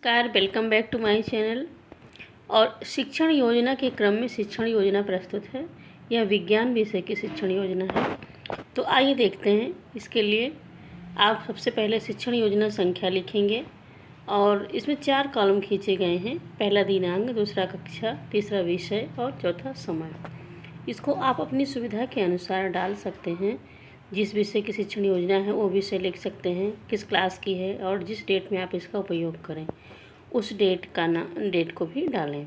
नमस्कार, welcome back to my channel. और शिक्षण योजना के क्रम में शिक्षण योजना प्रस्तुत है। यह विज्ञान विषय की शिक्षण योजना है। तो आइए देखते हैं। इसके लिए आप सबसे पहले शिक्षण योजना संख्या लिखेंगे और इसमें 4 कॉलम खींचे गए हैं। पहला दिनांक, दूसरा कक्षा, तीसरा विषय और चौथा समय। इसको आप अपनी सुविधा के अनुसार डाल सकते हैं। जिस विषय की शिक्षण योजना है वो विषय लिख सकते हैं, किस क्लास की है और जिस डेट में आप इसका उपयोग करें उस डेट को भी डालें,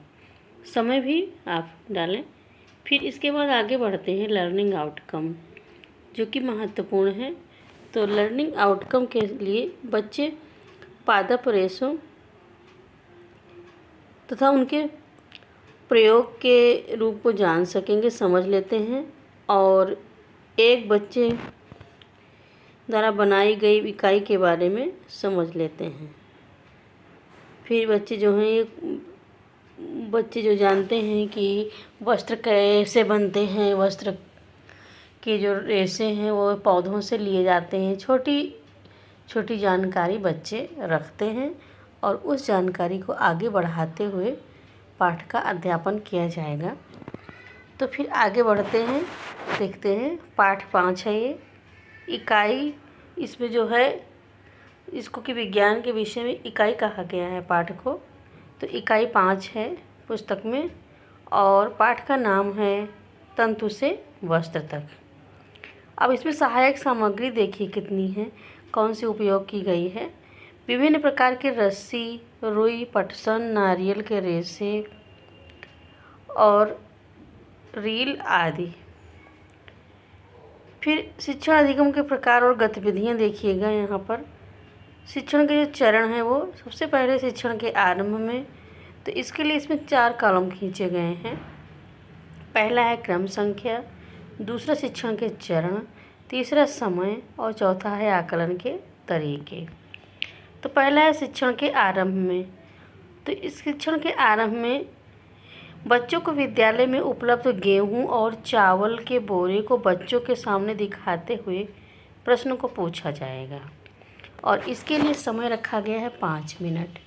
समय भी आप डालें। फिर इसके बाद आगे बढ़ते हैं लर्निंग आउटकम, जो कि महत्वपूर्ण है। तो लर्निंग आउटकम के लिए बच्चे पादप रेशों तथा उनके प्रयोग के रूप को जान सकेंगे, समझ लेते हैं और एक बच्चे द्वारा बनाई गई इकाई के बारे में समझ लेते हैं। फिर बच्चे जो जानते हैं कि वस्त्र कैसे बनते हैं, वस्त्र के जो रेशे हैं वो पौधों से लिए जाते हैं। छोटी छोटी जानकारी बच्चे रखते हैं और उस जानकारी को आगे बढ़ाते हुए पाठ का अध्यापन किया जाएगा। तो फिर आगे बढ़ते हैं, देखते हैं। पाठ 5 है ये इकाई। इसमें जो है इसको कि विज्ञान के विषय में इकाई कहा गया है पाठ को। तो इकाई 5 है पुस्तक में और पाठ का नाम है तंतु से वस्त्र तक। अब इसमें सहायक सामग्री देखिए कितनी है, कौन सी उपयोग की गई है। विभिन्न प्रकार के रस्सी, रुई, पटसन, नारियल के रेशे और रील आदि। फिर शिक्षण अधिगम के प्रकार और गतिविधियां देखिएगा। यहाँ पर शिक्षण के जो चरण हैं वो सबसे पहले शिक्षण के आरंभ में, तो इसके लिए इसमें 4 कॉलम खींचे गए हैं। पहला है क्रम संख्या, दूसरा शिक्षण के चरण, तीसरा समय और चौथा है आकलन के तरीके। तो पहला है शिक्षण के आरंभ में। तो इस शिक्षण के आरंभ में बच्चों को विद्यालय में उपलब्ध गेहूं और चावल के बोरे को बच्चों के सामने दिखाते हुए प्रश्न को पूछा जाएगा और इसके लिए समय रखा गया है 5 मिनट।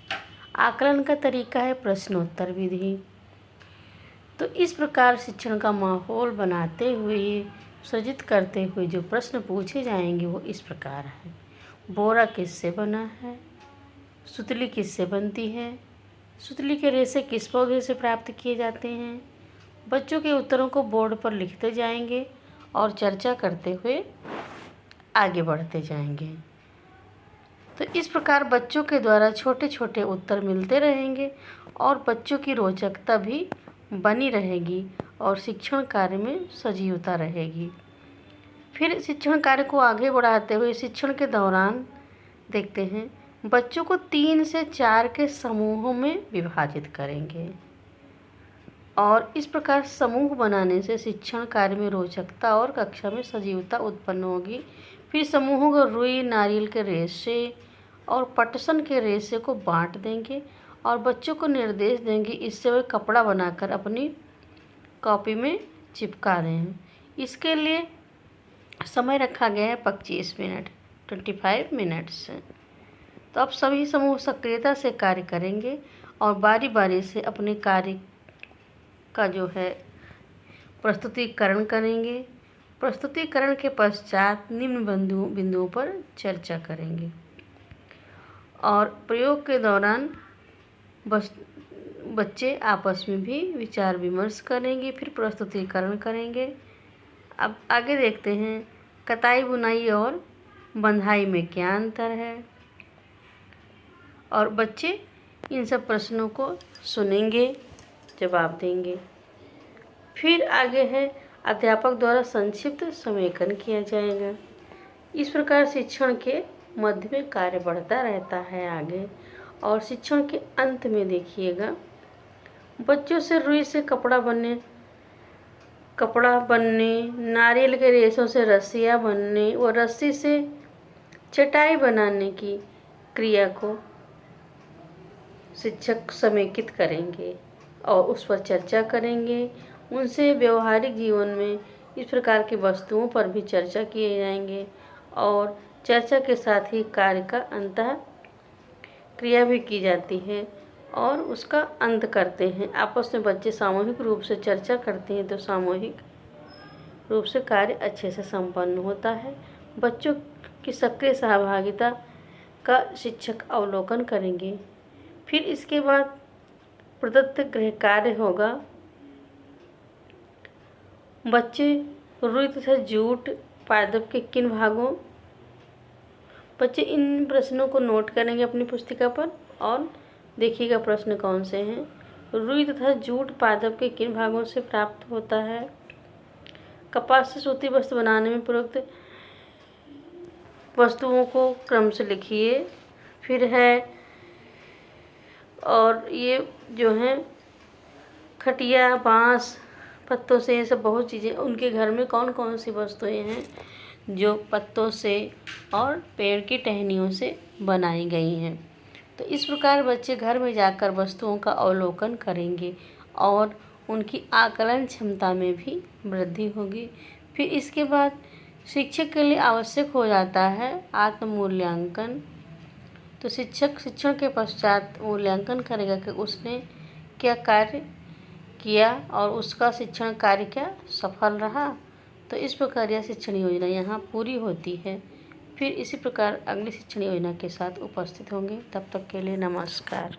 आकलन का तरीका है प्रश्नोत्तर विधि। तो इस प्रकार शिक्षण का माहौल बनाते हुए, सृजित करते हुए जो प्रश्न पूछे जाएंगे वो इस प्रकार है। बोरा किससे बना है? सुतली किससे बनती है? सुतली के रेशे किस पौधे से प्राप्त किए जाते हैं? बच्चों के उत्तरों को बोर्ड पर लिखते जाएंगे और चर्चा करते हुए आगे बढ़ते जाएंगे। तो इस प्रकार बच्चों के द्वारा छोटे छोटे उत्तर मिलते रहेंगे और बच्चों की रोचकता भी बनी रहेगी और शिक्षण कार्य में सजीवता रहेगी। फिर शिक्षण कार्य को आगे बढ़ाते हुए शिक्षण के दौरान देखते हैं, बच्चों को 3 से 4 के समूहों में विभाजित करेंगे और इस प्रकार समूह बनाने से शिक्षण कार्य में रोचकता और कक्षा में सजीवता उत्पन्न होगी। फिर समूहों को रुई, नारियल के रेशे और पटसन के रेशे को बांट देंगे और बच्चों को निर्देश देंगे, इससे वे कपड़ा बनाकर अपनी कॉपी में चिपका दें। इसके लिए समय रखा गया है 25 मिनट, 25 मिनट्स। तो अब सभी समूह सक्रियता से कार्य करेंगे और बारी बारी से अपने कार्य का जो है प्रस्तुतिकरण करेंगे। प्रस्तुतिकरण के पश्चात निम्न बिंदुओं पर चर्चा करेंगे और प्रयोग के दौरान बच्चे आपस में भी विचार विमर्श करेंगे, फिर प्रस्तुतिकरण करेंगे। अब आगे देखते हैं, कताई, बुनाई और बंधाई में क्या अंतर है और बच्चे इन सब प्रश्नों को सुनेंगे, जवाब देंगे। फिर आगे है अध्यापक द्वारा संक्षिप्त समेकन किया जाएगा। इस प्रकार शिक्षण के मध्य में कार्य बढ़ता रहता है आगे और शिक्षण के अंत में देखिएगा, बच्चों से रुई से कपड़ा बनने, नारियल के रेशों से रस्सियाँ बनने और रस्सी से चटाई बनाने की क्रिया को शिक्षक समेकित करेंगे और उस पर चर्चा करेंगे। उनसे व्यवहारिक जीवन में इस प्रकार की वस्तुओं पर भी चर्चा किए जाएंगे और चर्चा के साथ ही कार्य का क्रिया भी की जाती है और उसका अंत करते हैं। आपस में बच्चे सामूहिक रूप से चर्चा करते हैं तो सामूहिक रूप से कार्य अच्छे से संपन्न होता है। बच्चों की सक्रिय सहभागिता का शिक्षक अवलोकन करेंगे। फिर इसके बाद प्रदत्त गृह कार्य होगा। बच्चे रुई तथा जूट पादप के किन भागों, बच्चे इन प्रश्नों को नोट करेंगे अपनी पुस्तिका पर और देखिएगा प्रश्न कौन से हैं। रुई तथा जूट पादप के किन भागों से प्राप्त होता है? कपास से सूती वस्त्र बनाने में प्रयुक्त वस्तुओं को क्रम से लिखिए। फिर है और ये जो है खटिया, बांस, पत्तों से, ये सब बहुत चीज़ें, उनके घर में कौन कौन सी वस्तुएं हैं जो पत्तों से और पेड़ की टहनियों से बनाई गई हैं। तो इस प्रकार बच्चे घर में जाकर वस्तुओं का अवलोकन करेंगे और उनकी आकलन क्षमता में भी वृद्धि होगी। फिर इसके बाद शिक्षक के लिए आवश्यक हो जाता है आत्म मूल्यांकन। तो शिक्षक शिक्षण के पश्चात मूल्यांकन करेगा कि उसने क्या कार्य किया और उसका शिक्षण कार्य क्या सफल रहा। तो इस प्रकार यह शिक्षण योजना यहाँ पूरी होती है। फिर इसी प्रकार अगली शिक्षण योजना के साथ उपस्थित होंगे। तब तक के लिए नमस्कार।